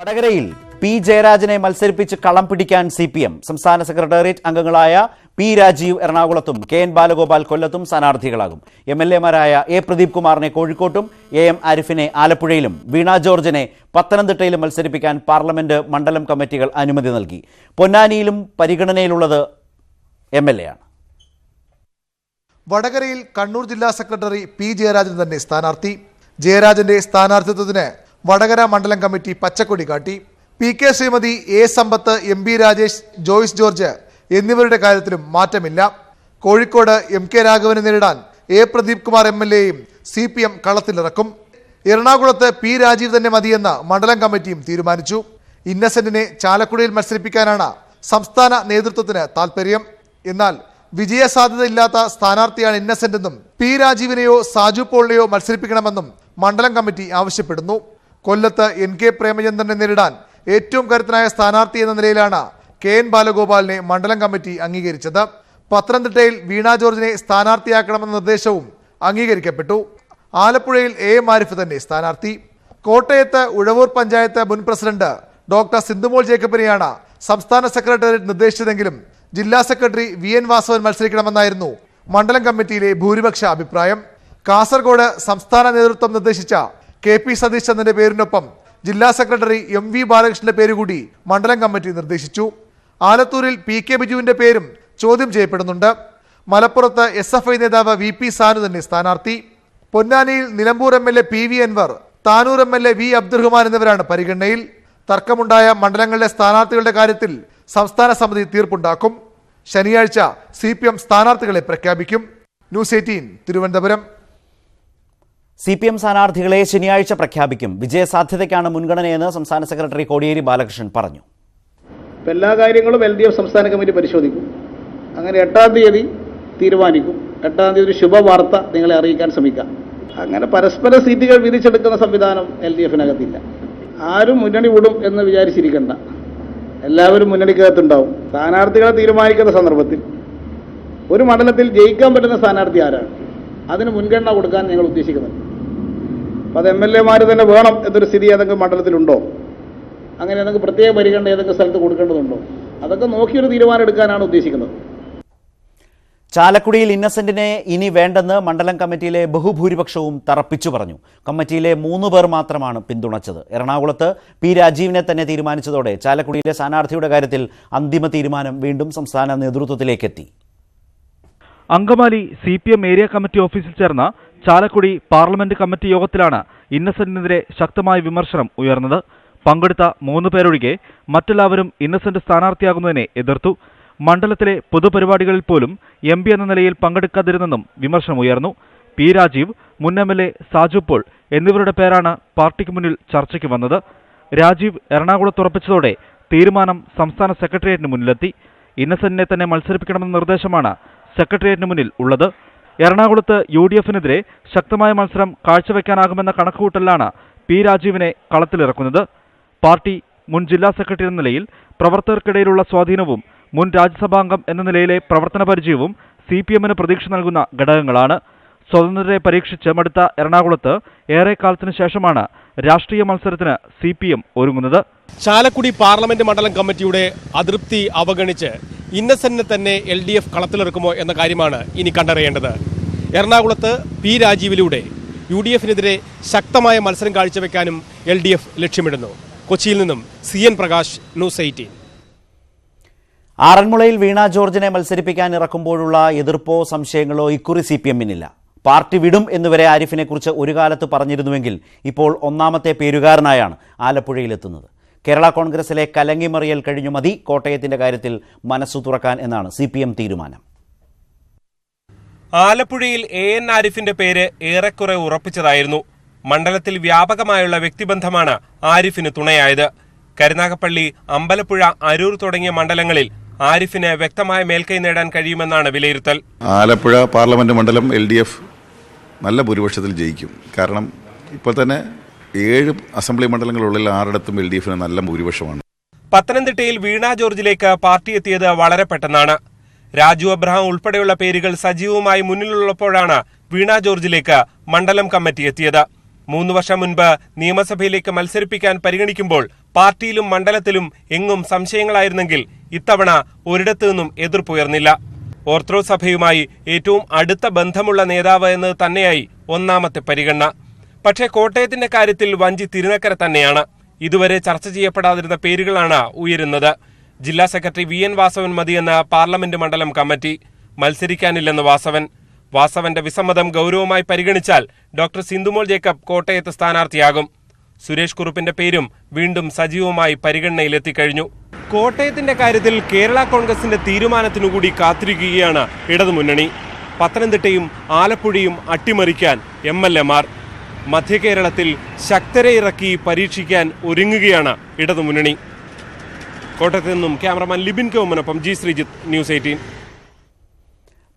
വടകരയിൽ പി ജയരാജനെ മത്സരിപ്പിച്ച് കളം പിടിക്കാൻ സിപിഎം സംസ്ഥാന സെക്രട്ടേറിയറ്റ് അംഗങ്ങളായ പി രാജീവ് എറണാകുളത്തും കെ എൻ ബാലഗോപാൽ കൊല്ലത്തും സ്ഥാനാർത്ഥികളാകും. എംഎൽഎമാരായ എ പ്രദീപ് കുമാറിനെ കോഴിക്കോട്ടും എ എം ആരിഫിനെ ആലപ്പുഴയിലും വീണ ജോർജിനെ പത്തനംതിട്ടയിലും മത്സരിപ്പിക്കാൻ പാർലമെന്റ് മണ്ഡലം കമ്മിറ്റികൾ അനുമതി നൽകി. പൊന്നാനിയിലും പരിഗണനയിലുള്ളത് എംഎൽഎയാണ്. വടകരയിൽ കണ്ണൂർ ജില്ലാ സെക്രട്ടറി പി ജയരാജൻ തന്നെ സ്ഥാനാർത്ഥി. ജയരാജന്റെ സ്ഥാനാർത്ഥിത്വത്തിന് വടകര മണ്ഡലം കമ്മിറ്റി പച്ചക്കൊടി കാട്ടി. P K Sreemathi, A Sampath, M B Rajesh, Joyce George എന്നിവരുടെ കാര്യത്തിലും മാറ്റമില്ല. കോഴിക്കോട് എം കെ രാഘവനെ നേരിടാൻ എ പ്രദീപ് കുമാർ എംഎൽഎയും സിപിഎം കളത്തിലിറക്കും. എറണാകുളത്ത് പി രാജീവ് തന്നെ മതിയെന്ന് മണ്ഡലം കമ്മിറ്റിയും തീരുമാനിച്ചു. ഇന്നസെന്റിനെ ചാലക്കുടിയിൽ മത്സരിപ്പിക്കാനാണ് സംസ്ഥാന നേതൃത്വത്തിന് താൽപര്യം. എന്നാൽ വിജയസാധ്യതയില്ലാത്ത സ്ഥാനാർത്ഥിയാണ് ഇന്നസെന്റ് എന്നും പി രാജീവിനെയോ സാജു പോളിനെയോ മത്സരിപ്പിക്കണമെന്നും മണ്ഡലം കമ്മിറ്റി ആവശ്യപ്പെടുന്നു. കൊല്ലത്ത് എൻ കെ പ്രേമചന്ദ്രനെ നേരിടാൻ ഏറ്റവും കരുത്തനായ സ്ഥാനാർത്ഥി എന്ന നിലയിലാണ് കെ എൻ ബാലഗോപാലിനെ മണ്ഡലം കമ്മിറ്റി അംഗീകരിച്ചത്. പത്തനംതിട്ടയിൽ വീണ ജോർജിനെ സ്ഥാനാർത്ഥിയാക്കണമെന്ന നിർദ്ദേശവും അംഗീകരിക്കപ്പെട്ടു. ആലപ്പുഴയിൽ എ എം ആരിഫ് തന്നെ സ്ഥാനാർത്ഥി. കോട്ടയത്ത് ഉഴവൂർ പഞ്ചായത്ത് മുൻ പ്രസിഡന്റ് ഡോക്ടർ സിന്ധുമോൾ ജേക്കബിനെയാണ് സംസ്ഥാന സെക്രട്ടേറിയറ്റ് നിർദ്ദേശിച്ചതെങ്കിലും ജില്ലാ സെക്രട്ടറി വി എൻ വാസവൻ മത്സരിക്കണമെന്നായിരുന്നു മണ്ഡലം കമ്മിറ്റിയിലെ ഭൂരിപക്ഷ അഭിപ്രായം. കാസർഗോഡ് സംസ്ഥാന നേതൃത്വം നിർദ്ദേശിച്ച കെ പി സതീഷ് ചന്ദ്രന്റെ പേരിനൊപ്പം ജില്ലാ സെക്രട്ടറി എം വി ബാലകൃഷ്ണന്റെ പേരുകൂടി മണ്ഡലം കമ്മിറ്റി നിർദ്ദേശിച്ചു. ആലത്തൂരിൽ പി കെ ബിജുവിന്റെ പേരും ചോദ്യം ചെയ്യപ്പെടുന്നുണ്ട്. മലപ്പുറത്ത് SFI നേതാവ് വി പി സാനു തന്നെ സ്ഥാനാർത്ഥി. പൊന്നാനിയിൽ Nilambur MLA P V Anvar, Tanur MLA V Abdurahman എന്നിവരാണ് പരിഗണനയിൽ. തർക്കമുണ്ടായ മണ്ഡലങ്ങളിലെ സ്ഥാനാർത്ഥികളുടെ കാര്യത്തിൽ സംസ്ഥാന സമിതി തീർപ്പുണ്ടാക്കും. ശനിയാഴ്ച CPM സ്ഥാനാർത്ഥികളെ പ്രഖ്യാപിക്കും. ന്യൂസ് 18 തിരുവനന്തപുരം. CPM സ്ഥാനാർത്ഥികളെ ശനിയാഴ്ച പ്രഖ്യാപിക്കും. വിജയസാധ്യതയ്ക്കാണ് മുൻഗണനയെന്ന് സംസ്ഥാന സെക്രട്ടറി കോടിയേരി ബാലകൃഷ്ണൻ പറഞ്ഞു. എല്ലാ കാര്യങ്ങളും LDF സംസ്ഥാന കമ്മിറ്റി പരിശോധിക്കും. അങ്ങനെ 8-ാം തീയതി തീരുമാനിക്കും. 8-ാം തീയതി ഒരു ശുഭവാർത്ത നിങ്ങളെ അറിയിക്കാൻ ശ്രമിക്കാം. അങ്ങനെ പരസ്പര സീറ്റുകൾ വിധിച്ചെടുക്കുന്ന സംവിധാനം LDFനകത്തില്ല. ആരും മുന്നണി വിടും എന്ന് വിചാരിച്ചിരിക്കണ്ട. എല്ലാവരും മുന്നണിക്കകത്തുണ്ടാവും. സ്ഥാനാർത്ഥികളെ തീരുമാനിക്കുന്ന സന്ദർഭത്തിൽ ഒരു മണ്ഡലത്തിൽ ജയിക്കാൻ പറ്റുന്ന സ്ഥാനാർത്ഥി ആരാണ്, അതിന് മുൻഗണന കൊടുക്കാൻ ഞങ്ങൾ ഉദ്ദേശിക്കുന്നുണ്ട്. അപ്പോൾ അത് MLAമാർ തന്നെ വേണം എന്നൊരു സ്ഥിതി ഏതെങ്കിലും മണ്ഡലത്തിലുണ്ടോ, അങ്ങനെ ഏതെങ്കിലും പ്രത്യേക പരിഗണന ഏതെങ്കിലും സ്ഥലത്ത് കൊടുക്കേണ്ടതുണ്ടോ, അതൊക്കെ നോക്കിയൊരു തീരുമാനം എടുക്കാനാണ് ഉദ്ദേശിക്കുന്നത്. ചാലക്കുടിയിൽ ഇന്നസെന്റിനെ ഇനി വേണ്ടെന്ന് മണ്ഡലം കമ്മിറ്റിയിലെ ബഹുഭൂരിപക്ഷവും തറപ്പിച്ചു പറഞ്ഞു. കമ്മിറ്റിയിലെ 3 പേർ മാത്രമാണ് പിന്തുണച്ചത്. എറണാകുളത്ത് പി രാജീവിനെ തന്നെ തീരുമാനിച്ചതോടെ ചാലക്കുടിയിലെ സ്ഥാനാർത്ഥിയുടെ കാര്യത്തിൽ അന്തിമ തീരുമാനം വീണ്ടും സംസ്ഥാന നേതൃത്വത്തിലേക്കെത്തി. അങ്കമാലി CPM ഏരിയ കമ്മിറ്റി ഓഫീസിൽ ചേർന്ന ചാലക്കുടി പാർലമെന്റ് കമ്മിറ്റി യോഗത്തിലാണ് ഇന്നസെന്റിനെതിരെ ശക്തമായ വിമർശനം ഉയർന്നത്. പങ്കെടുത്ത 3 പേരൊഴികെ മറ്റെല്ലാവരും ഇന്നസെന്റ് സ്ഥാനാർത്ഥിയാകുന്നതിനെ എതിർത്തു. മണ്ഡലത്തിലെ പൊതുപരിപാടികളിൽ പോലും MP എന്ന നിലയിൽ പങ്കെടുക്കാതിരുന്നെന്നും വിമർശനമുയർന്നു. പി രാജീവ്, മുൻ MLA സാജു പോൾ എന്നിവരുടെ പേരാണ് പാർട്ടിക്ക് മുന്നിൽ ചർച്ചയ്ക്ക് വന്നത്. രാജീവ് എറണാകുളത്ത് ഉറപ്പിച്ചതോടെ തീരുമാനം സംസ്ഥാന സെക്രട്ടേറിയറ്റിന് മുന്നിലെത്തി. ഇന്നസെന്റിനെ തന്നെ മത്സരിപ്പിക്കണമെന്ന നിർദ്ദേശമാണ് സെക്രട്ടേറിയറ്റിന് മുന്നിൽ ഉള്ളത്. എറണാകുളത്ത് UDFനെതിരെ ശക്തമായ മത്സരം കാഴ്ചവെക്കാനാകുമെന്ന കണക്കുകൂട്ടലിലാണ് പി രാജീവിനെ കളത്തിലിറക്കുന്നത്. പാർട്ടി മുൻ ജില്ലാ സെക്രട്ടറി എന്ന നിലയിൽ പ്രവർത്തകർക്കിടയിലുള്ള സ്വാധീനവും മുൻ രാജ്യസഭാംഗം എന്ന നിലയിലെ പ്രവർത്തന പരിചയവും CPMന് പ്രതീക്ഷ നൽകുന്ന ഘടകങ്ങളാണ്. സ്വതന്ത്രരെ പരീക്ഷിച്ച് മടുത്ത എറണാകുളത്ത് ഏറെക്കാലത്തിന് ശേഷമാണ് രാഷ്ട്രീയ മത്സരത്തിന് CPM ഒരുങ്ങുന്നത്. ചാലക്കുടി പാർലമെന്റ് മണ്ഡലം കമ്മിറ്റിയുടെ അതൃപ്തി അവഗണിച്ച് ഇന്നസെന്റിനെ തന്നെ LDF കളത്തിലിറക്കുമോ എന്ന കാര്യമാണ് ഇനി കണ്ടറിയേണ്ടത്. എറണാകുളത്ത് പി രാജീവിലൂടെ UDFനെതിരെ ശക്തമായ മത്സരം കാഴ്ചവെക്കാനും LDF ലക്ഷ്യമിടുന്നു. കൊച്ചിയിൽ നിന്നും CN പ്രകാശ്, ന്യൂസ് 18. ആറന്മുളയിൽ വീണ ജോർജിനെ മത്സരിപ്പിക്കാൻ ഇറക്കുമ്പോഴുള്ള എതിർപ്പോ സംശയങ്ങളോ ഇക്കുറി CPMനില്ല. പാർട്ടി വിടും എന്നുവരെ ആരിഫിനെക്കുറിച്ച് ഒരു കാലത്ത് പറഞ്ഞിരുന്നുവെങ്കിൽ ഇപ്പോൾ ഒന്നാമത്തെ പേരുകാരനായാണ് ആലപ്പുഴയിലെത്തുന്നത്. കേരള കോൺഗ്രസിലെ കലങ്ങിമറിയൽ കഴിഞ്ഞു മതി കോട്ടയത്തിന്റെ കാര്യത്തിൽ മനസ്സു തുറക്കാൻ എന്നാണ് CPM തീരുമാനം. ആലപ്പുഴയിൽ AN ആരിഫിന്റെ പേര് ഏറെക്കുറെ ഉറപ്പിച്ചതായിരുന്നു. മണ്ഡലത്തിൽ വ്യാപകമായുള്ള വ്യക്തിബന്ധമാണ് ആരിഫിന് തുണയായത്. കരുനാഗപ്പള്ളി, അമ്പലപ്പുഴ, അരൂർ തുടങ്ങിയ മണ്ഡലങ്ങളിൽ ആരിഫിന് വ്യക്തമായ മേൽക്കൈ നേടാൻ കഴിയുമെന്നാണ് വിലയിരുത്തൽ. ആലപ്പുഴ പാർലമെന്റ് മണ്ഡലം LDF നല്ല ഭൂരിപക്ഷത്തിൽ ജയിക്കും. കാരണം ഇപ്പോൾ തന്നെ 7 അസംബ്ലി മണ്ഡലങ്ങളുള്ളിൽ 6ഇടത്തും LDFന് നല്ല ഭൂരിപക്ഷമാണ്. പത്തനംതിട്ടയിൽ വീണ ജോർജിലേക്ക് പാർട്ടി എത്തിയത് വളരെ പെട്ടെന്നാണ്. രാജു അബ്രഹാം ഉൾപ്പെടെയുള്ള പേരുകൾ സജീവമായി മുന്നിലുള്ളപ്പോഴാണ് വീണ ജോർജിലേക്ക് മണ്ഡലം കമ്മിറ്റി എത്തിയത്. 3 വർഷം മുൻപ് നിയമസഭയിലേക്ക് മത്സരിപ്പിക്കാൻ പരിഗണിക്കുമ്പോൾ പാർട്ടിയിലും മണ്ഡലത്തിലും എങ്ങും സംശയങ്ങളായിരുന്നെങ്കിൽ ഇത്തവണ ഒരിടത്തു നിന്നും എതിർപ്പുയർന്നില്ല. ഓർത്തഡോക്സ് സഭയുമായി ഏറ്റവും അടുത്ത ബന്ധമുള്ള നേതാവ് എന്നത് തന്നെയായി ഒന്നാമത്തെ പരിഗണന. പക്ഷേ കോട്ടയത്തിന്റെ കാര്യത്തിൽ വഞ്ചി തിരുനക്കര തന്നെയാണ്. ഇതുവരെ ചർച്ച ചെയ്യപ്പെടാതിരുന്ന പേരുകളാണ് ഉയരുന്നത്. ജില്ലാ സെക്രട്ടറി VN വാസവൻ മതിയെന്ന പാർലമെന്റ് മണ്ഡലം കമ്മിറ്റി. മത്സരിക്കാനില്ലെന്ന് വാസവന്റെ വിസമ്മതം ഗൗരവമായി പരിഗണിച്ചാൽ ഡോക്ടർ സിന്ധുമോൾ ജേക്കബ് കോട്ടയത്ത് സ്ഥാനാർത്ഥിയാകും. സുരേഷ് കുറുപ്പിന്റെ പേരും വീണ്ടും സജീവമായി പരിഗണനയിലെത്തിക്കഴിഞ്ഞു. കോട്ടയത്തിന്റെ കാര്യത്തിൽ കേരള കോൺഗ്രസിന്റെ തീരുമാനത്തിനുകൂടി കാത്തിരിക്കുകയാണ് ഇടതുമുന്നണി. പത്തനംതിട്ടയും ആലപ്പുഴയും അട്ടിമറിക്കാൻ MLA-മാർ. മധ്യ കേരളത്തിൽ ശക്തരെ ഇറക്കി പരീക്ഷിക്കാൻ ഒരുങ്ങുകയാണ് ഇടതുമുന്നണി. കോട്ടയത്ത് നിന്നും ക്യാമറമാൻ ലിബിൻ കോമനൊപ്പം G ശ്രീജിത്ത്, News 18.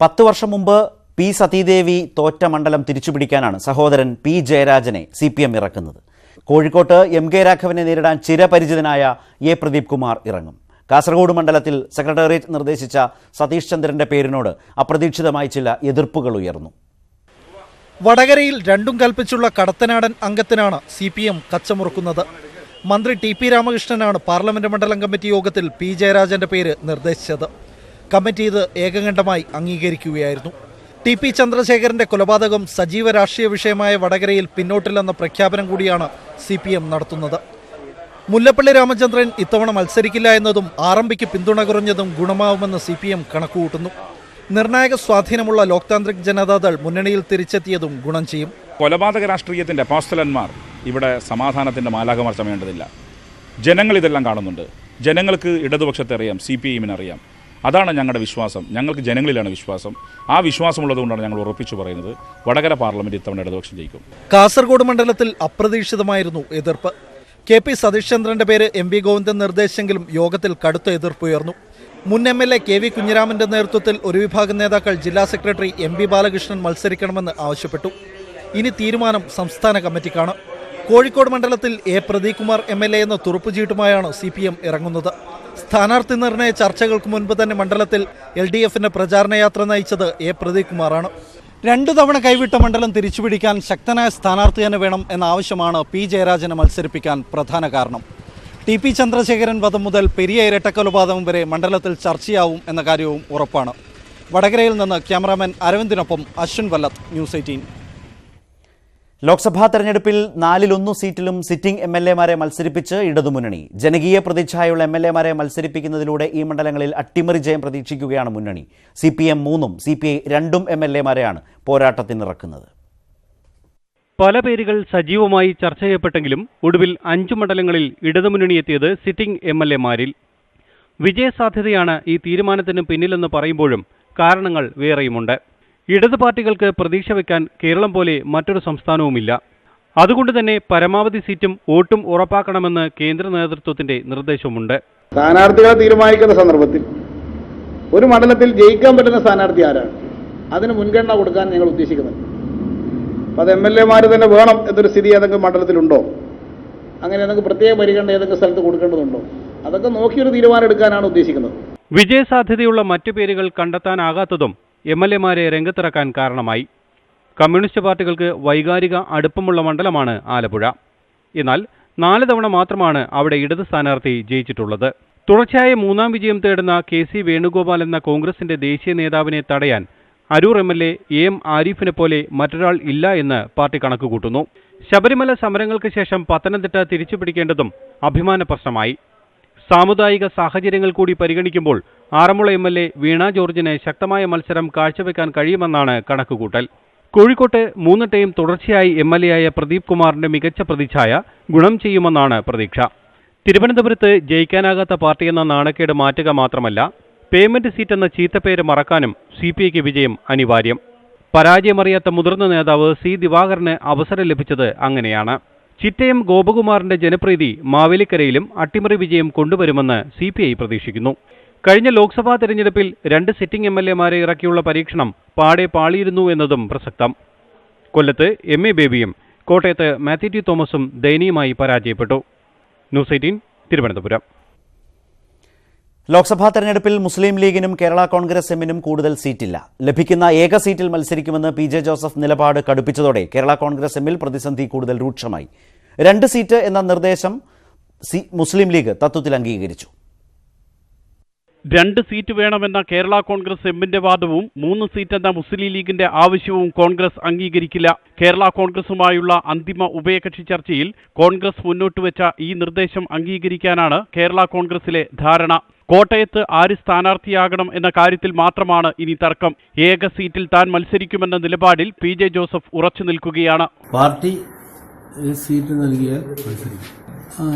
10 വർഷം മുമ്പ് P സതീദേവി തോറ്റ മണ്ഡലം തിരിച്ചുപിടിക്കാനാണ് സഹോദരൻ P ജയരാജനെ CPM ഇറക്കുന്നത്. കോഴിക്കോട്ട് MK രാഘവനെ നേരിടാൻ ചിരപരിചിതനായ A പ്രദീപ് കുമാർ ഇറങ്ങും. കാസർഗോഡ് മണ്ഡലത്തിൽ സെക്രട്ടേറിയറ്റ് നിർദ്ദേശിച്ച സതീഷ് ചന്ദ്രന്റെ പേരിനോട് അപ്രതീക്ഷിതമായി ചില എതിർപ്പുകൾ ഉയർന്നു. വടകരയിൽ രണ്ടും കൽപ്പിച്ചുള്ള കടത്തനാടൻ അംഗത്തിനാണ് CPM കച്ചമുറുക്കുന്നത്. മന്ത്രി TP രാമകൃഷ്ണനാണ് പാർലമെന്റ് മണ്ഡലം കമ്മിറ്റി യോഗത്തിൽ P ജയരാജന്റെ പേര് നിർദ്ദേശിച്ചത്. കമ്മിറ്റി ഇത് ഏകകണ്ഠമായി അംഗീകരിക്കുകയായിരുന്നു. TP ചന്ദ്രശേഖരന്റെ കൊലപാതകം സജീവ രാഷ്ട്രീയ വിഷയമായ വടകരയിൽ പിന്നോട്ടില്ലെന്ന പ്രഖ്യാപനം കൂടിയാണ് CPM നടത്തുന്നത്. മുല്ലപ്പള്ളി രാമചന്ദ്രൻ ഇത്തവണ മത്സരിക്കില്ല എന്നതും RMPക്ക് പിന്തുണ കുറഞ്ഞതും ഗുണമാവുമെന്ന് CPM കണക്കുകൂട്ടുന്നു. നിർണായക സ്വാധീനമുള്ള ലോക് താന്ത്രിക് ജനതാദൾ മുന്നണിയിൽ തിരിച്ചെത്തിയതും ഗുണം ചെയ്യും. കൊലപാതക രാഷ്ട്രീയത്തിന്റെ അപ്പോസ്തലന്മാർ ഇവിടെ സമാധാനത്തിന്റെ മാലാഖമാർ ചമയേണ്ടതില്ല. ജനങ്ങൾ ഇതെല്ലാം കാണുന്നുണ്ട്. ജനങ്ങൾക്ക് ഇടതുപക്ഷത്തെ അറിയാം, CPM-നെ അറിയാം. അതാണ് ഞങ്ങളുടെ വിശ്വാസം. ഞങ്ങൾക്ക് ജനങ്ങളിലാണ് വിശ്വാസം. ആ വിശ്വാസമുള്ളതുകൊണ്ടാണ് ഞങ്ങൾ ഉറപ്പിച്ചു പറയുന്നത് വടകര പാർലമെന്റ് ഇത്തവണ ഇടതുപക്ഷം ജയിക്കും. കാസർഗോഡ് മണ്ഡലത്തിൽ അപ്രതീക്ഷിതമായിരുന്നു എതിർപ്പ്. KP സതീഷ് ചന്ദ്രന്റെ പേര് MV ഗോവിന്ദൻ നിർദ്ദേശിച്ചെങ്കിലും യോഗത്തിൽ കടുത്ത എതിർപ്പുയർന്നു. മുൻ MLA KV കുഞ്ഞിരാമന്റെ നേതൃത്വത്തിൽ ഒരു വിഭാഗം നേതാക്കൾ ജില്ലാ സെക്രട്ടറി MB ബാലകൃഷ്ണൻ മത്സരിക്കണമെന്ന് ആവശ്യപ്പെട്ടു. ഇനി തീരുമാനം സംസ്ഥാന കമ്മിറ്റിക്കാണ്. കോഴിക്കോട് മണ്ഡലത്തിൽ A പ്രദീപ് കുമാർ MLA എന്ന തുറുപ്പുചീട്ടുമായാണ് CPM ഇറങ്ങുന്നത്. സ്ഥാനാർത്ഥി നിർണയ ചർച്ചകൾക്ക് മുൻപ് തന്നെ മണ്ഡലത്തിൽ LDF-ന്റെ പ്രചാരണ യാത്ര നയിച്ചത് A പ്രദീപ് കുമാറാണ്. 2 തവണ കൈവിട്ട മണ്ഡലം തിരിച്ചുപിടിക്കാൻ ശക്തനായ സ്ഥാനാർത്ഥി തന്നെ വേണം എന്ന ആവശ്യമാണ് P ജയരാജനെ മത്സരിപ്പിക്കാൻ പ്രധാന കാരണം. TP ചന്ദ്രശേഖരൻ വധം മുതൽ പെരിയ ഇരട്ടക്കൊലപാതകം വരെ മണ്ഡലത്തിൽ ചർച്ചയാവും എന്ന കാര്യവും ഉറപ്പാണ്. വടകരയിൽ നിന്ന് ക്യാമറാമാൻ അരവിന്ദിനൊപ്പം അശ്വിൻ വല്ലത്ത്, News 18. ലോക്സഭാ തെരഞ്ഞെടുപ്പിൽ 4-1 സീറ്റിലും സിറ്റിംഗ് MLA-മാരെ മത്സരിപ്പിച്ച് ഇടതുമുന്നണി. ജനകീയ പ്രതിച്ഛായുള്ള MLA-മാരെ മത്സരിപ്പിക്കുന്നതിലൂടെ ഈ മണ്ഡലങ്ങളിൽ അട്ടിമറി ജയം പ്രതീക്ഷിക്കുകയാണ് മുന്നണി. CPM 3-ഉം CPI 2 MLA-മാരെയാണ് പോരാട്ടത്തിനിറക്കുന്നത്. പല പേരുകൾ സജീവമായി ചർച്ച ചെയ്യപ്പെട്ടെങ്കിലും ഒടുവിൽ 5 മണ്ഡലങ്ങളിൽ ഇടതുമുന്നണി എത്തിയത് സിറ്റിംഗ് MLA-മാരിൽ. വിജയസാധ്യതയാണ് ഈ തീരുമാനത്തിന് പിന്നിലെന്ന് പറയുമ്പോഴും കാരണങ്ങൾ വേറെയുമുണ്ട്. ഇടതു പാർട്ടികൾക്ക് പ്രതീക്ഷ വയ്ക്കാൻ കേരളം പോലെ മറ്റൊരു സംസ്ഥാനവുമില്ല. അതുകൊണ്ട് തന്നെ പരമാവധി സീറ്റും വോട്ടും ഉറപ്പാക്കണമെന്ന് കേന്ദ്ര നേതൃത്വത്തിന്റെ നിർദ്ദേശവുമുണ്ട്. സ്ഥാനാർത്ഥികളെ തീരുമാനിക്കുന്ന സന്ദർഭത്തിൽ ഒരു മണ്ഡലത്തിൽ ജയിക്കാൻ പറ്റുന്ന സ്ഥാനാർത്ഥി ആരാണ്, അതിന് മുൻഗണന കൊടുക്കാൻ ഞങ്ങൾ ഉദ്ദേശിക്കുന്നത്. അപ്പോൾ അത് MLA-മാർ തന്നെ വേണം എന്നൊരു സ്ഥിതി ഏതെങ്കിലും മണ്ഡലത്തിലുണ്ടോ, അങ്ങനെ ഏതെങ്കിലും പ്രത്യേക പരിഗണന ഏതെങ്കിലും സ്ഥലത്ത് കൊടുക്കേണ്ടതുണ്ടോ, അതൊക്കെ നോക്കിയൊരു തീരുമാനം എടുക്കാനാണ് ഉദ്ദേശിക്കുന്നത്. വിജയസാധ്യതയുള്ള മറ്റു പേരുകൾ കണ്ടെത്താനാകാത്തതും MLA-മാരെ രംഗത്തിറക്കാൻ കാരണമായി. കമ്മ്യൂണിസ്റ്റ് പാർട്ടികൾക്ക് വൈകാരിക അടുപ്പമുള്ള മണ്ഡലമാണ് ആലപ്പുഴ. എന്നാൽ 4 തവണ മാത്രമാണ് അവിടെ ഇടത് സ്ഥാനാർത്ഥി ജയിച്ചിട്ടുള്ളത്. തുടർച്ചയായ 3ാം വിജയം തേടുന്ന KC വേണുഗോപാൽ എന്ന കോൺഗ്രസിന്റെ ദേശീയ നേതാവിനെ തടയാൻ അരൂർ MLA AM ആരിഫിനെ പോലെ മറ്റൊരാൾ ഇല്ല എന്ന് പാർട്ടി കണക്കുകൂട്ടുന്നു. ശബരിമല സമരങ്ങൾക്ക് ശേഷം പത്തനംതിട്ട തിരിച്ചുപിടിക്കേണ്ടതും അഭിമാന പ്രശ്നമായി. സാമുദായിക സാഹചര്യങ്ങൾ കൂടി പരിഗണിക്കുമ്പോൾ ആറന്മുള MLA വീണ ജോർജിന് ശക്തമായ മത്സരം കാഴ്ചവെക്കാൻ കഴിയുമെന്നാണ് കണക്കുകൂട്ടൽ. കോഴിക്കോട്ട് 3 ടൈം തുടർച്ചയായി MLA-ആയ പ്രദീപ് കുമാറിന്റെ മികച്ച പ്രതിച്ഛായ ഗുണം ചെയ്യുമെന്നാണ് പ്രതീക്ഷ. തിരുവനന്തപുരത്ത് ജയിക്കാനാകാത്ത പാർട്ടിയെന്ന നാണക്കേട് മാറ്റുക മാത്രമല്ല, പേയ്മെന്റ് സീറ്റ് എന്ന ചീത്തപ്പേര് മറക്കാനും CPIക്ക് വിജയം അനിവാര്യം. പരാജയമറിയാത്ത മുതിർന്ന നേതാവ് C ദിവാകരന് അവസരം ലഭിച്ചത് അങ്ങനെയാണ്. ചിറ്റയം ഗോപകുമാറിന്റെ ജനപ്രീതി മാവേലിക്കരയിലും അട്ടിമറി വിജയം കൊണ്ടുവരുമെന്ന് CPI പ്രതീക്ഷിക്കുന്നു. കഴിഞ്ഞ ലോക്സഭാ തെരഞ്ഞെടുപ്പിൽ 2 സിറ്റിംഗ് MLA-മാരെ ഇറക്കിയുള്ള പരീക്ഷണം പാടെ പാളിയിരുന്നു എന്നതും പ്രസക്തം. കൊല്ലത്ത് MA ബേബിയും കോട്ടയത്ത് മാത്യു ടി തോമസും ദയനീയമായി പരാജയപ്പെട്ടു. News 18 തിരുവനന്തപുരം. ലോക്സഭാ തെരഞ്ഞെടുപ്പിൽ മുസ്ലിം ലീഗിനും കേരള കോൺഗ്രസ് എമ്മിനും കൂടുതൽ സീറ്റില്ല. ലഭിക്കുന്ന ഏക സീറ്റിൽ മത്സരിക്കുമെന്ന് പി ജെ ജോസഫ് നിലപാട് കടുപ്പിച്ചതോടെ കേരള കോൺഗ്രസ് എമ്മിൽ പ്രതിസന്ധി കൂടുതൽ രൂക്ഷമായി. 2 സീറ്റ് എന്ന നിർദ്ദേശം മുസ്ലിം ലീഗ് തത്വത്തിൽ അംഗീകരിച്ചു. 2 സീറ്റ് വേണമെന്ന കേരള കോൺഗ്രസ് എമ്മിന്റെ വാദവും 3 സീറ്റ് എന്ന മുസ്ലിം ലീഗിന്റെ ആവശ്യവും കോൺഗ്രസ് അംഗീകരിക്കില്ല. കേരള കോൺഗ്രസുമായുള്ള അന്തിമ ഉഭയകക്ഷി ചർച്ചയിൽ കോൺഗ്രസ് മുന്നോട്ടുവെച്ച ഈ നിർദ്ദേശം അംഗീകരിക്കാനാണ് കേരള കോൺഗ്രസിലെ ധാരണ. കോട്ടയത്ത് ആര് സ്ഥാനാർത്ഥിയാകണം എന്ന കാര്യത്തിൽ മാത്രമാണ് ഇനി തർക്കം. ഏക സീറ്റിൽ താൻ മത്സരിക്കുമെന്ന നിലപാടിൽ പി ജെ ജോസഫ് ഉറച്ചു നിൽക്കുകയാണ്. പാർട്ടി സീറ്റ് നൽകിയാൽ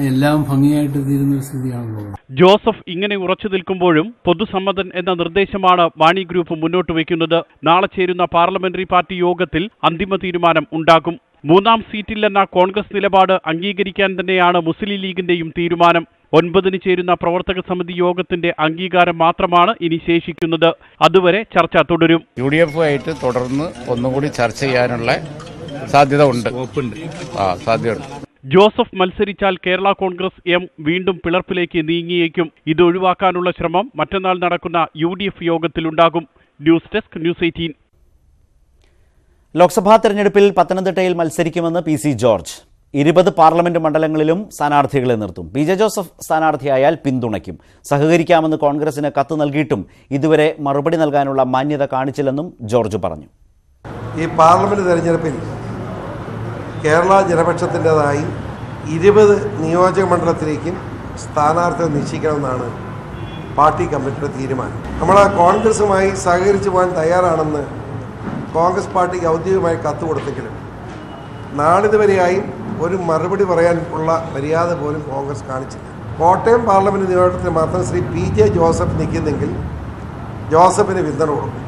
എല്ലാം ഭംഗിയായിട്ട് തീരുന്ന സ്ഥിതിയാണല്ലോ. ജോസഫ് ഇങ്ങനെ ഉറച്ചു നിൽക്കുമ്പോഴും പൊതുസമ്മതൻ എന്ന നിർദ്ദേശമാണ് മാണി ഗ്രൂപ്പ് മുന്നോട്ട് വയ്ക്കുന്നത്. നാളെ ചേരുന്ന പാർലമെന്ററി പാർട്ടി യോഗത്തിൽ അന്തിമ തീരുമാനം ഉണ്ടാകും. 3ാം സീറ്റില്ലെന്ന കോൺഗ്രസ് നിലപാട് അംഗീകരിക്കാൻ തന്നെയാണ് മുസ്ലിം ലീഗിന്റെയും തീരുമാനം. 9-ന് ചേരുന്ന പ്രവർത്തക സമിതി യോഗത്തിന്റെ അംഗീകാരം മാത്രമാണ് ഇനി ശേഷിക്കുന്നത്. അതുവരെ ചർച്ച തുടരും. UDF ആയിട്ട് തുടർന്ന് ഒന്നുകൂടി ചർച്ച ചെയ്യാനുള്ള സാധ്യത ഉണ്ട്. സാധ്യതയുണ്ട്. ജോസഫ് മത്സരിച്ചാൽ കേരള കോൺഗ്രസ് എം വീണ്ടും പിളർപ്പിലേക്ക് നീങ്ങിയേക്കും. ഇത് ഒഴിവാക്കാനുള്ള ശ്രമം മറ്റന്നാൾ നടക്കുന്ന UDF യോഗത്തിലുണ്ടാകും. News desk, news 18. ലോക്സഭാ തെരഞ്ഞെടുപ്പിൽ പത്തനംതിട്ടയിൽ മത്സരിക്കുമെന്ന് PC ജോർജ്. 20 പാർലമെന്റ് മണ്ഡലങ്ങളിലും സ്ഥാനാർത്ഥികളെ നിർത്തും. പി ജെ ജോസഫ് സ്ഥാനാർത്ഥിയായാൽ പിന്തുണയ്ക്കും. സഹകരിക്കാമെന്ന് കോൺഗ്രസിന് കത്ത് നൽകിയിട്ടും ഇതുവരെ മറുപടി നൽകാനുള്ള മാന്യത കാണിച്ചില്ലെന്നും ജോർജ് പറഞ്ഞു. ഈ പാർലമെന്റ് തെരഞ്ഞെടുപ്പിൽ കേരള ജനപക്ഷത്തിൻ്റെതായി 20 നിയോജക മണ്ഡലത്തിലേക്കും സ്ഥാനാർത്ഥിയെ നിശ്ചയിക്കണമെന്നാണ് പാർട്ടി കമ്മിറ്റിയുടെ തീരുമാനം. നമ്മൾ കോൺഗ്രസുമായി സഹകരിച്ചു പോകാൻ തയ്യാറാണെന്ന് കോൺഗ്രസ് പാർട്ടിക്ക് ഔദ്യോഗികമായി കത്ത് കൊടുത്തെങ്കിലും നാളിതുവരെയായും ഒരു മറുപടി പറയാൻ ഉള്ള മര്യാദ പോലും കോൺഗ്രസ് കാണിച്ചില്ല. കോട്ടയം പാർലമെന്റ് നിയോജകത്തിൽ മാത്രം ശ്രീ പി ജെ ജോസഫ് നിൽക്കുന്നെങ്കിൽ ജോസഫിന് പിന്തുണ കൊടുക്കും.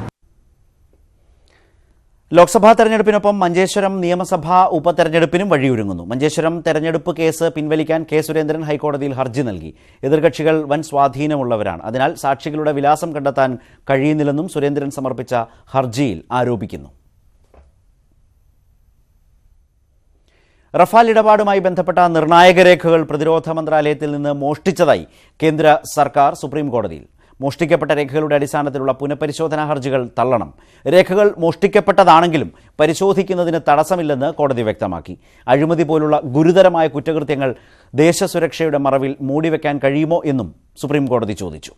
ലോക്സഭാ തെരഞ്ഞെടുപ്പിനൊപ്പം മഞ്ചേശ്വരം നിയമസഭാ ഉപതെരഞ്ഞെടുപ്പിനും വഴിയൊരുങ്ങുന്നു. മഞ്ചേശ്വരം തെരഞ്ഞെടുപ്പ് കേസ് പിൻവലിക്കാൻ കെ സുരേന്ദ്രൻ ഹൈക്കോടതിയിൽ ഹർജി നൽകി. എതിർകക്ഷികൾ വൻ സ്വാധീനമുള്ളവരാണ്. അതിനാൽ സാക്ഷികളുടെ വിലാസം കണ്ടെത്താൻ കഴിയുന്നില്ലെന്നും സുരേന്ദ്രൻ സമർപ്പിച്ച ഹർജിയിൽ ആരോപിക്കുന്നു. റഫാൽ ഇടപാടുമായി ബന്ധപ്പെട്ട നിർണായക രേഖകൾ പ്രതിരോധ മന്ത്രാലയത്തിൽ നിന്ന് മോഷ്ടിച്ചതായി കേന്ദ്ര സർക്കാർ സുപ്രീം കോടതിയിൽ. മോഷ്ടിക്കപ്പെട്ട രേഖകളുടെ അടിസ്ഥാനത്തിലുള്ള പുനഃപരിശോധനാ ഹർജികൾ തള്ളണം. രേഖകൾ മോഷ്ടിക്കപ്പെട്ടതാണെങ്കിലും പരിശോധിക്കുന്നതിന് തടസ്സമില്ലെന്ന് കോടതി വ്യക്തമാക്കി. അഴിമതി പോലുള്ള ഗുരുതരമായ കുറ്റകൃത്യങ്ങൾ ദേശസുരക്ഷയുടെ മറവിൽ മൂടിവെക്കാൻ കഴിയുമോ എന്നും സുപ്രീം കോടതി ചോദിച്ചു.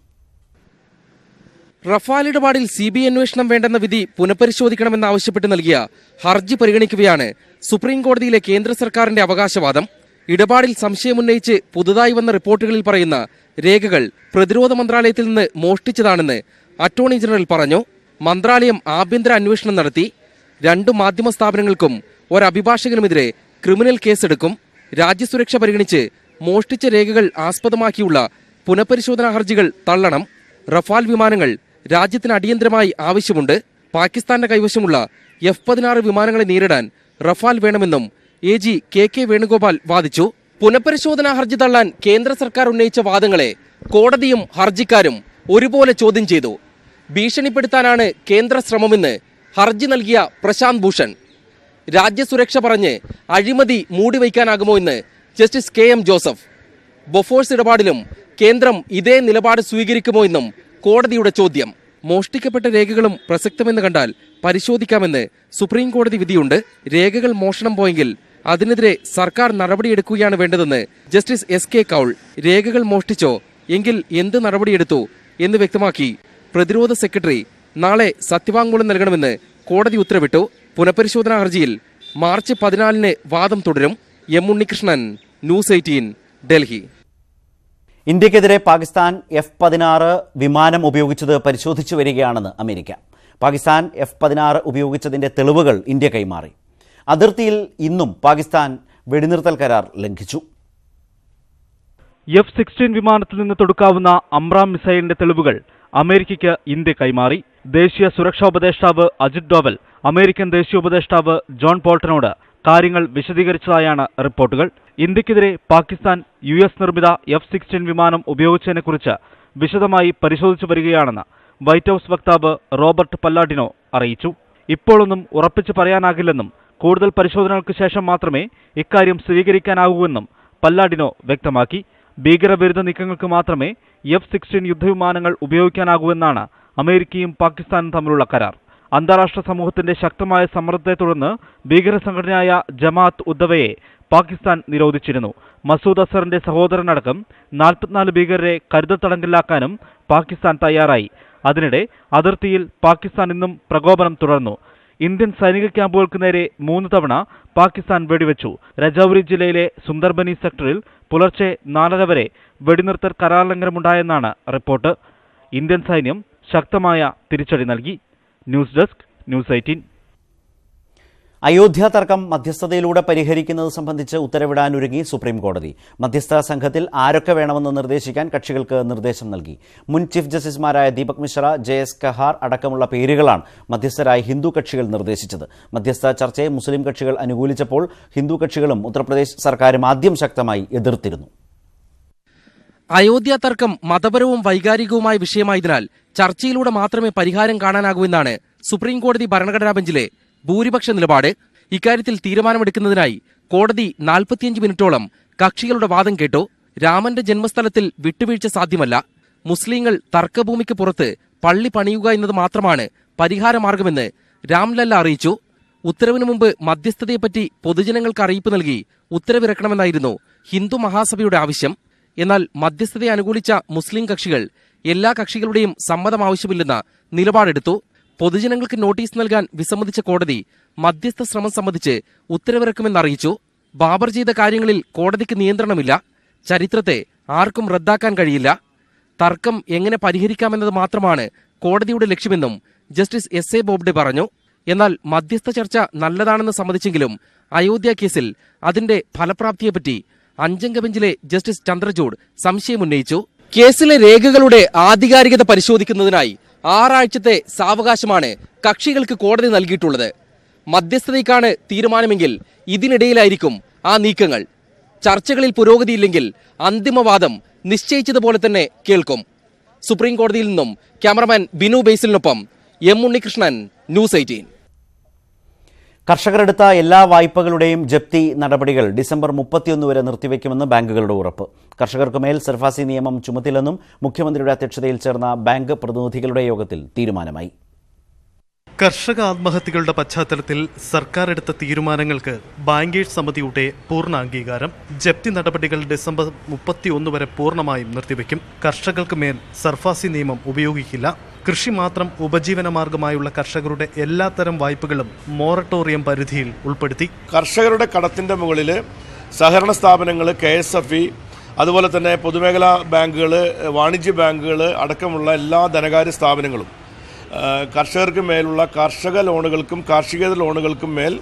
റഫാൽ ഇടപാടിൽ CBI അന്വേഷണം വേണ്ടെന്ന വിധി പുനഃപരിശോധിക്കണമെന്നാവശ്യപ്പെട്ട് നൽകിയ ഹർജി പരിഗണിക്കുകയാണ് സുപ്രീം കോടതിയിലെ കേന്ദ്ര സർക്കാരിന്റെ അവകാശവാദം. ഇടപാടിൽ സംശയമുന്നയിച്ച് പുതുതായി വന്ന റിപ്പോർട്ടുകളിൽ പറയുന്ന രേഖകൾ പ്രതിരോധ മന്ത്രാലയത്തിൽ നിന്ന് മോഷ്ടിച്ചതാണെന്ന് അറ്റോർണി ജനറൽ പറഞ്ഞു. മന്ത്രാലയം ആഭ്യന്തര അന്വേഷണം നടത്തി. 2 മാധ്യമ സ്ഥാപനങ്ങൾക്കും ഒരഭിഭാഷകനുമെതിരെ ക്രിമിനൽ കേസെടുക്കും. രാജ്യസുരക്ഷ പരിഗണിച്ച് മോഷ്ടിച്ച രേഖകൾ ആസ്പദമാക്കിയുള്ള പുനഃപരിശോധനാ ഹർജികൾ തള്ളണം. റഫാൽ വിമാനങ്ങൾ രാജ്യത്തിന് അടിയന്തരമായി ആവശ്യമുണ്ട്. പാകിസ്ഥാന്റെ കൈവശമുള്ള F-16 വിമാനങ്ങളെ നേരിടാൻ റഫാൽ വേണമെന്നും AG KK വേണുഗോപാൽ വാദിച്ചു. പുനഃപരിശോധനാ ഹർജി തള്ളാൻ കേന്ദ്ര സർക്കാർ ഉന്നയിച്ച വാദങ്ങളെ കോടതിയും ഹർജിക്കാരും ഒരുപോലെ ചോദ്യം ചെയ്തു. ഭീഷണിപ്പെടുത്താനാണ് കേന്ദ്ര ശ്രമമെന്ന് ഹർജി നൽകിയ പ്രശാന്ത് ഭൂഷൺ. രാജ്യസുരക്ഷ പറഞ്ഞ് അഴിമതി മൂടിവയ്ക്കാനാകുമോ എന്ന് ജസ്റ്റിസ് KM ജോസഫ്. ബൊഫോഴ്സ് ഇടപാടിലും കേന്ദ്രം ഇതേ നിലപാട് സ്വീകരിക്കുമോ എന്നും കോടതിയുടെ ചോദ്യം. മോഷ്ടിക്കപ്പെട്ട രേഖകളും പ്രസക്തമെന്ന് കണ്ടാൽ പരിശോധിക്കാമെന്ന് സുപ്രീം കോടതി വിധിയുണ്ട്. രേഖകൾ മോഷണം പോയെങ്കിൽ അതിനെതിരെ സർക്കാർ നടപടിയെടുക്കുകയാണ് വേണ്ടതെന്ന് ജസ്റ്റിസ് SK കൗൾ. രേഖകൾ മോഷ്ടിച്ചോ എങ്കിൽ എന്ത് നടപടിയെടുത്തു എന്ന് വ്യക്തമാക്കി പ്രതിരോധ സെക്രട്ടറി നാളെ സത്യവാങ്മൂലം നൽകണമെന്ന് കോടതി ഉത്തരവിട്ടു. പുനഃപരിശോധനാ ഹർജിയിൽ മാർച്ച് 14-ന് വാദം തുടരും. M Unnikrishnan, news 18, Delhi. ഇന്ത്യക്കെതിരെ പാകിസ്ഥാൻ F-16 വിമാനം ഉപയോഗിച്ചത് പരിശോധിച്ചു വരികയാണെന്ന് അമേരിക്ക. പാകിസ്ഥാൻ F-16 ഉപയോഗിച്ചതിന്റെ തെളിവുകൾ ഇന്ത്യ കൈമാറി. അതിർത്തിയിൽ ഇന്നും പാകിസ്ഥാൻ വെടിനിർത്തൽ കരാർ ലംഘിച്ചു. F-16 വിമാനത്തിൽ നിന്ന് തൊടുക്കാവുന്ന അംറാം മിസൈലിന്റെ തെളിവുകൾ അമേരിക്കയ്ക്ക് ഇന്ത്യ കൈമാറി. ദേശീയ സുരക്ഷാ ഉപദേഷ്ടാവ് അജിത് ഡോവൽ അമേരിക്കൻ ദേശീയ ഉപദേഷ്ടാവ് ജോൺ ബോൾട്ടനോട് കാര്യങ്ങൾ വിശദീകരിച്ചതായാണ് റിപ്പോർട്ടുകൾ. ഇന്ത്യക്കെതിരെ പാകിസ്ഥാൻ US നിർമ്മിത F-16 വിമാനം ഉപയോഗിച്ചതിനെക്കുറിച്ച് വിശദമായി പരിശോധിച്ചു വരികയാണെന്ന് വൈറ്റ് ഹൌസ് വക്താവ് റോബർട്ട് പല്ലാഡിനോ അറിയിച്ചു. ഇപ്പോഴൊന്നും ഉറപ്പിച്ചു പറയാനാകില്ലെന്നും കൂടുതൽ പരിശോധനകൾക്ക് ശേഷം മാത്രമേ ഇക്കാര്യം സ്വീകരിക്കാനാകൂവെന്നും പല്ലാഡിനോ വ്യക്തമാക്കി. ഭീകരവിരുദ്ധ നീക്കങ്ങൾക്ക് മാത്രമേ F-16 യുദ്ധവിമാനങ്ങൾ ഉപയോഗിക്കാനാകൂവെന്നാണ് അമേരിക്കയും പാകിസ്ഥാനും തമ്മിലുള്ള കരാർ. അന്താരാഷ്ട്ര സമൂഹത്തിന്റെ ശക്തമായ സമ്മർദ്ദത്തെ തുടർന്ന് ഭീകര സംഘടനയായ ജമാഅത്ത് ഉദ്ദവയെ പാകിസ്ഥാൻ നിരോധിച്ചിരുന്നു. മസൂദ് അസറിന്റെ സഹോദരനടക്കം 44 ഭീകരരെ കരുതൽ തടങ്കലിലാക്കാനും പാകിസ്ഥാൻ തയ്യാറായി. അതിനിടെ അതിർത്തിയിൽ പാകിസ്ഥാൻ ഇന്നും പ്രകോപനം തുടർന്നു. ഇന്ത്യൻ സൈനിക ക്യാമ്പുകൾക്ക് നേരെ 3 തവണ പാകിസ്ഥാൻ വെടിവെച്ചു. രജൌരി ജില്ലയിലെ സുന്ദർബനി സെക്ടറിൽ പുലർച്ചെ 4:30 വരെ വെടിനിർത്തൽ കരാർലംഘനമുണ്ടായെന്നാണ് റിപ്പോർട്ട്. ഇന്ത്യൻ സൈന്യം ശക്തമായ തിരിച്ചടി നൽകി. News desk, news 18. അയോധ്യ തർക്കം മധ്യസ്ഥതയിലൂടെ പരിഹരിക്കുന്നത് സംബന്ധിച്ച് ഉത്തരവിടാനൊരുങ്ങി സുപ്രീം കോടതി. മധ്യസ്ഥ സംഘത്തിൽ ആരൊക്കെ വേണമെന്ന് നിർദ്ദേശിക്കാൻ കക്ഷികൾക്ക് നിർദ്ദേശം നൽകി. മുൻ ചീഫ് ജസ്റ്റിസുമാരായ ദീപക് മിശ്ര, JS കഹാർ അടക്കമുള്ള പേരുകളാണ് മധ്യസ്ഥരായി ഹിന്ദു കക്ഷികൾ നിർദ്ദേശിച്ചത്. മധ്യസ്ഥ ചർച്ചയെ മുസ്ലിം കക്ഷികൾ അനുകൂലിച്ചപ്പോൾ ഹിന്ദു കക്ഷികളും ഉത്തർപ്രദേശ് സർക്കാരും ആദ്യം ശക്തമായി എതിർത്തിരുന്നു. അയോധ്യ തർക്കം മതപരവും വൈകാരികവുമായ വിഷയമായതിനാൽ ചർച്ചയിലൂടെ മാത്രമേ പരിഹാരം കാണാനാകൂവെന്നാണ് സുപ്രീം കോടതി ഭരണഘടനാ ബെഞ്ചിലെ ഭൂരിപക്ഷ നിലപാട്. ഇക്കാര്യത്തിൽ തീരുമാനമെടുക്കുന്നതിനായി കോടതി 45 മിനിറ്റോളം കക്ഷികളുടെ വാദം കേട്ടു. രാമന്റെ ജന്മസ്ഥലത്തിൽ വിട്ടുവീഴ്ച സാധ്യമല്ല. മുസ്ലിങ്ങൾ തർക്കഭൂമിക്ക് പുറത്ത് പള്ളി പണിയുക എന്നത് മാത്രമാണ് പരിഹാരമാർഗമെന്ന് രാംലല്ല അറിയിച്ചു. ഉത്തരവിന് മുമ്പ് മധ്യസ്ഥതയെപ്പറ്റി പൊതുജനങ്ങൾക്ക് അറിയിപ്പ് നൽകി ഉത്തരവിറക്കണമെന്നായിരുന്നു ഹിന്ദു മഹാസഭയുടെ ആവശ്യം. എന്നാൽ മധ്യസ്ഥതയെ അനുകൂലിച്ച മുസ്ലിം കക്ഷികൾ എല്ലാ കക്ഷികളുടെയും സമ്മതം ആവശ്യമില്ലെന്ന നിലപാടെടുത്തു. പൊതുജനങ്ങൾക്ക് നോട്ടീസ് നൽകാൻ വിസമ്മതിച്ച കോടതി മധ്യസ്ഥ ശ്രമം സംബന്ധിച്ച് ഉത്തരവിറക്കുമെന്നറിയിച്ചു. ബാബർ ചെയ്ത കാര്യങ്ങളിൽ കോടതിക്ക് നിയന്ത്രണമില്ല. ചരിത്രത്തെ ആർക്കും റദ്ദാക്കാൻ കഴിയില്ല. തർക്കം എങ്ങനെ പരിഹരിക്കാമെന്നത് മാത്രമാണ് കോടതിയുടെ ലക്ഷ്യമെന്നും ജസ്റ്റിസ് SA ബോബ്ഡെ പറഞ്ഞു. എന്നാൽ മധ്യസ്ഥ ചർച്ച നല്ലതാണെന്ന് സമ്മതിച്ചെങ്കിലും അയോധ്യ കേസിൽ അതിന്റെ ഫലപ്രാപ്തിയെപ്പറ്റി 5-അംഗ ബെഞ്ചിലെ ജസ്റ്റിസ് ചന്ദ്രചൂഡ് സംശയമുന്നയിച്ചു. കേസിലെ രേഖകളുടെ ആധികാരികത പരിശോധിക്കുന്നതിനായി 6 ആഴ്ചത്തെ സാവകാശമാണ് കക്ഷികൾക്ക് കോടതി നൽകിയിട്ടുള്ളത്. മധ്യസ്ഥതയ്ക്കാണ് തീരുമാനമെങ്കിൽ ഇതിനിടയിലായിരിക്കും ആ നീക്കങ്ങൾ. ചർച്ചകളിൽ പുരോഗതിയില്ലെങ്കിൽ അന്തിമവാദം നിശ്ചയിച്ചതുപോലെ തന്നെ കേൾക്കും. സുപ്രീം കോടതിയിൽ നിന്നും ക്യാമറമാൻ ബിനു ബേസിലിനൊപ്പം M. ഉണ്ണികൃഷ്ണൻ, ന്യൂസ് 18. കർഷകരെടുത്ത എല്ലാ വായ്പകളുടെയും ജപ്തി നടപടികൾ ഡിസംബർ 31 വരെ നിർത്തിവെക്കുമെന്ന് ബാങ്കുകളുടെ ഉറപ്പ്. കർഷകർക്ക് മേൽ സർഫാസി നിയമം ചുമത്തില്ലെന്നും മുഖ്യമന്ത്രിയുടെ അധ്യക്ഷതയിൽ ചേർന്ന ബാങ്ക് പ്രതിനിധികളുടെ യോഗത്തിൽ തീരുമാനമായി. കർഷക ആത്മഹത്യകളുടെ പശ്ചാത്തലത്തിൽ സർക്കാർ എടുത്ത തീരുമാനങ്ങൾക്ക് ബാങ്കേഴ്സ് സമിതിയുടെ പൂർണ്ണ അംഗീകാരം. ജപ്തി നടപടികൾ ഡിസംബർ 31 വരെ പൂർണ്ണമായും നിർത്തിവെക്കും. കർഷകർക്ക് മേൽ സർഫാസി നിയമം ഉപയോഗിക്കില്ല. കൃഷി മാത്രം ഉപജീവനമാർഗമായുള്ള കർഷകരുടെ എല്ലാത്തരം വായ്പകളും മൊറട്ടോറിയം പരിധിയിൽ ഉൾപ്പെടുത്തി. കർഷകരുടെ കടത്തിന്റെ മുകളിൽ സഹകരണ സ്ഥാപനങ്ങൾ, KSFE, അതുപോലെ തന്നെ പൊതുമേഖലാ ബാങ്കുകൾ, വാണിജ്യ ബാങ്കുകൾ അടക്കമുള്ള എല്ലാ ധനകാര്യ സ്ഥാപനങ്ങളും കർഷകർക്ക് മേലുള്ള കാർഷിക ലോണുകൾക്കും കാർഷികേതര ലോണുകൾക്കും മേൽ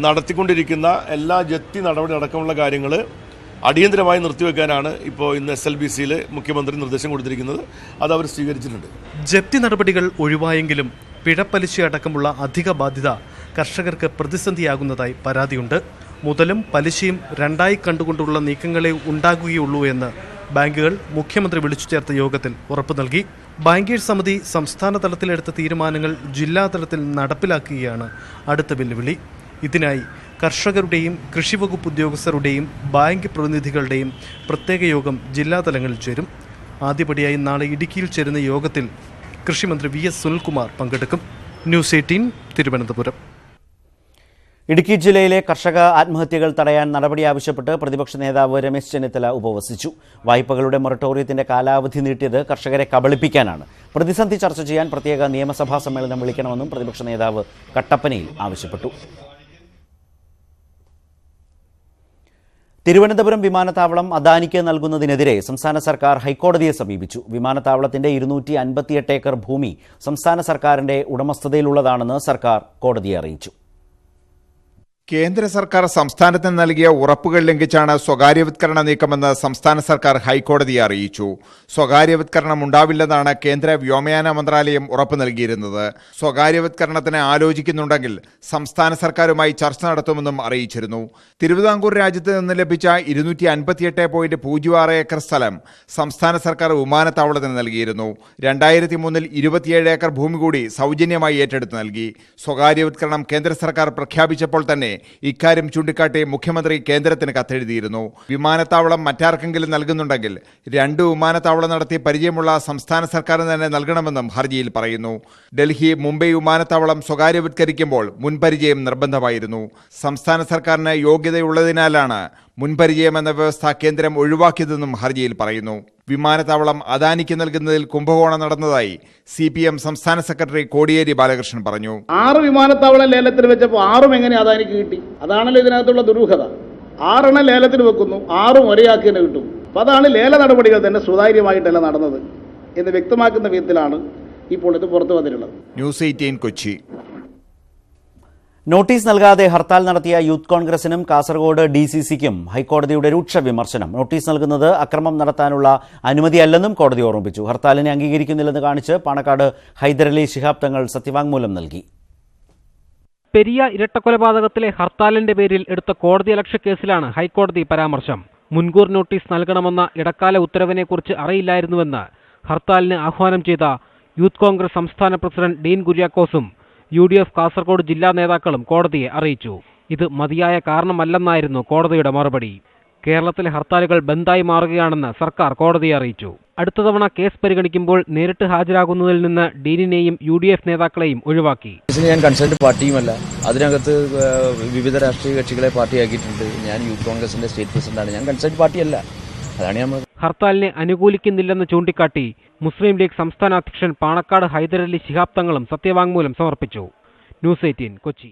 നടത്തിക്കൊണ്ടിരിക്കുന്ന എല്ലാ ജപ്തി നടപടി അടക്കമുള്ള കാര്യങ്ങൾ അടിയന്തരമായി നിർത്തിവെക്കാനാണ് ഇപ്പോൾ ഇന്ന് SLBCയിൽ മുഖ്യമന്ത്രി നിർദ്ദേശം കൊടുത്തിരിക്കുന്നത്. അത് അവർ സ്വീകരിച്ചിട്ടുണ്ട്. ജപ്തി നടപടികൾ ഒഴിവായെങ്കിലും പിഴപ്പലിശ അടക്കമുള്ള അധിക ബാധ്യത കർഷകർക്ക് പ്രതിസന്ധിയാകുന്നതായി പരാതിയുണ്ട്. മുതലും പലിശയും രണ്ടായി കണ്ടുകൊണ്ടുള്ള നീക്കങ്ങളെ ഉണ്ടാകുകയുള്ളൂ എന്ന് ബാങ്കുകൾ മുഖ്യമന്ത്രി വിളിച്ചു ചേർത്ത യോഗത്തിൽ ഉറപ്പു നൽകി. ബാങ്കേഴ്സ് സമിതി സംസ്ഥാന തലത്തിലെടുത്ത തീരുമാനങ്ങൾ ജില്ലാ തലത്തിൽ നടപ്പിലാക്കുകയാണ് അടുത്ത വെല്ലുവിളി. ഇതിനായി കർഷകരുടെയും കൃഷിവകുപ്പ് ഉദ്യോഗസ്ഥരുടെയും ബാങ്ക് പ്രതിനിധികളുടെയും പ്രത്യേക യോഗം ജില്ലാതലങ്ങളിൽ ചേരും. ആദ്യപടിയായി നാളെ ഇടുക്കിയിൽ ചേരുന്ന യോഗത്തിൽ കൃഷിമന്ത്രി VS സുനിൽകുമാർ പങ്കെടുക്കും. ന്യൂസ് 18 തിരുവനന്തപുരം. ഇടുക്കി ജില്ലയിലെ കർഷക ആത്മഹത്യകൾ തടയാൻ നടപടി ആവശ്യപ്പെട്ട് പ്രതിപക്ഷ നേതാവ് രമേശ് ചെന്നിത്തല ഉപവസിച്ചു. വായ്പകളുടെ മൊറട്ടോറിയത്തിന്റെ കാലാവധി നീട്ടിയത് കർഷകരെ കബളിപ്പിക്കാനാണ്. പ്രതിസന്ധി ചർച്ച ചെയ്യാൻ പ്രത്യേക നിയമസഭാ സമ്മേളനം വിളിക്കണമെന്നും പ്രതിപക്ഷ നേതാവ് കട്ടപ്പനയിൽ ആവശ്യപ്പെട്ടു. തിരുവനന്തപുരം വിമാനത്താവളം അദാനിക്ക് നൽകുന്നതിനെതിരെ സംസ്ഥാന സർക്കാർ ഹൈക്കോടതിയെ സമീപിച്ചു. വിമാനത്താവളത്തിന്റെ 258 ഏക്കർ ഭൂമി സംസ്ഥാന സർക്കാരിന്റെ ഉടമസ്ഥതയിലുള്ളതാണെന്ന് സർക്കാർ കോടതിയെ അറിയിച്ചു. കേന്ദ്ര സർക്കാർ സംസ്ഥാനത്തിന് നൽകിയ ഉറപ്പുകൾ ലംഘിച്ചാണ് സ്വകാര്യവത്കരണ നീക്കമെന്ന് സംസ്ഥാന സർക്കാർ ഹൈക്കോടതിയെ അറിയിച്ചു. സ്വകാര്യവത്കരണം ഉണ്ടാവില്ലെന്നാണ് കേന്ദ്ര വ്യോമയാന മന്ത്രാലയം ഉറപ്പ് നൽകിയിരുന്നത്. സ്വകാര്യവത്കരണത്തിന് ആലോചിക്കുന്നുണ്ടെങ്കിൽ സംസ്ഥാന സർക്കാരുമായി ചർച്ച നടത്തുമെന്നും അറിയിച്ചിരുന്നു. തിരുവിതാംകൂർ രാജ്യത്ത് നിന്ന് ലഭിച്ച 258.06 ഏക്കർ സ്ഥലം സംസ്ഥാന സർക്കാർ വിമാനത്താവളത്തിന് നൽകിയിരുന്നു. 2003 27 ഏക്കർ ഭൂമി കൂടി സൗജന്യമായി ഏറ്റെടുത്ത് നൽകി. സ്വകാര്യവത്കരണം കേന്ദ്ര സർക്കാർ പ്രഖ്യാപിച്ചപ്പോൾ തന്നെ ഇക്കാര്യം ചൂണ്ടിക്കാട്ടി മുഖ്യമന്ത്രി കേന്ദ്രത്തിന് കത്തെഴുതിയിരുന്നു. വിമാനത്താവളം മറ്റാർക്കെങ്കിലും നൽകുന്നുണ്ടെങ്കിൽ 2 വിമാനത്താവളം നടത്തി പരിചയമുള്ള സംസ്ഥാന സർക്കാർ തന്നെ നൽകണമെന്നും ഹർജിയിൽ പറയുന്നു. ഡൽഹി മുംബൈ വിമാനത്താവളം സ്വകാര്യവത്കരിക്കുമ്പോൾ മുൻപരിചയം നിർബന്ധമായിരുന്നു. സംസ്ഥാന സർക്കാരിന് യോഗ്യതയുള്ളതിനാലാണ് മുൻപരിചയം എന്ന വ്യവസ്ഥ കേന്ദ്രം ഒഴിവാക്കിയതെന്നും ഹർജിയിൽ പറയുന്നു. വിമാനത്താവളം അദാനിക്ക് നൽകുന്നതിൽ കുംഭകോണം നടന്നതായി CPM സംസ്ഥാന സെക്രട്ടറി കോടിയേരി ബാലകൃഷ്ണൻ പറഞ്ഞു. 6 വിമാനത്താവളം ലേലത്തിൽ വെച്ചപ്പോൾ 6 എങ്ങനെ അദാനിക്ക് കിട്ടി? അതാണല്ലോ ഇതിനകത്തുള്ള ദുരൂഹത. 6 ലേലത്തിൽ വെക്കുന്നു, 6 ഒരേയാക്കി തന്നെ കിട്ടും. അപ്പം അതാണ് ലേല നടപടികൾ തന്നെ സുതാര്യമായിട്ടല്ല നടന്നത് എന്ന് വ്യക്തമാക്കുന്ന വിധത്തിലാണ് ഇപ്പോൾ ഇത് പുറത്തു വന്നിട്ടുള്ളത്. ന്യൂസ് 18 കൊച്ചി. നോട്ടീസ് നൽകാതെ ഹർത്താൽ നടത്തിയ യൂത്ത് കോൺഗ്രസിനും കാസർഗോഡ് DCCക്കും ഹൈക്കോടതിയുടെ രൂക്ഷ വിമർശനം. നോട്ടീസ് നൽകുന്നത് അക്രമം നടത്താനുള്ള അനുമതിയല്ലെന്നും കോടതി ഓർമ്മിപ്പിച്ചു. ഹർത്താലിനെ അംഗീകരിക്കുന്നില്ലെന്ന് കാണിച്ച് പാണക്കാട് ഹൈദരലി ശിഹാബ് തങ്ങൾ സത്യവാങ്മൂലം നൽകി. പെരിയ ഇരട്ടക്കൊലപാതകത്തിലെ ഹർത്താലിന്റെ പേരിൽ എടുത്ത കോടതിയലക്ഷ്യ കേസിലാണ് ഹൈക്കോടതി പരാമർശം. മുൻകൂർ നോട്ടീസ് നൽകണമെന്ന ഇടക്കാല ഉത്തരവിനെക്കുറിച്ച് അറിയില്ലായിരുന്നുവെന്ന് ഹർത്താലിന് ആഹ്വാനം ചെയ്ത യൂത്ത് കോൺഗ്രസ് സംസ്ഥാന പ്രസിഡന്റ് ഡീൻ കുര്യാക്കോസും UDF കാസർഗോഡ് ജില്ലാ നേതാക്കളും കോടതിയെ അറിയിച്ചു. ഇത് മതിയായ കാരണമല്ലെന്നായിരുന്നു കോടതിയുടെ മറുപടി. കേരളത്തിലെ ഹർത്താലുകൾ ബന്ദായി മാറുകയാണെന്ന് സർക്കാർ കോടതിയെ അറിയിച്ചു. അടുത്ത തവണ കേസ് പരിഗണിക്കുമ്പോൾ നേരിട്ട് ഹാജരാകുന്നതിൽ നിന്ന് ഡീനിനെയും UDF നേതാക്കളെയും ഒഴിവാക്കി. ഞാൻ കൺസേൺഡ് പാർട്ടിയുമല്ല, അതിനകത്ത് വിവിധ രാഷ്ട്രീയ കക്ഷികളെ പാർട്ടിയാക്കിയിട്ടുണ്ട്. ഞാൻ യൂത്ത് കോൺഗ്രസിന്റെ സ്റ്റേറ്റ് പ്രസിഡന്റാണ്. ഞാൻ കൺസേൺഡ് പാർട്ടിയല്ല. അതാണ് നമ്മൾ ഹർത്താലിനെ അനുകൂലിക്കുന്നില്ലെന്ന് ചൂണ്ടിക്കാട്ടി മുസ്ലിം ലീഗ് സംസ്ഥാന അധ്യക്ഷൻ പാണക്കാട് ഹൈദരലി ശിഹാബ് തങ്ങളും സത്യവാങ്മൂലം സമർപ്പിച്ചു. ന്യൂസ് 18 കൊച്ചി.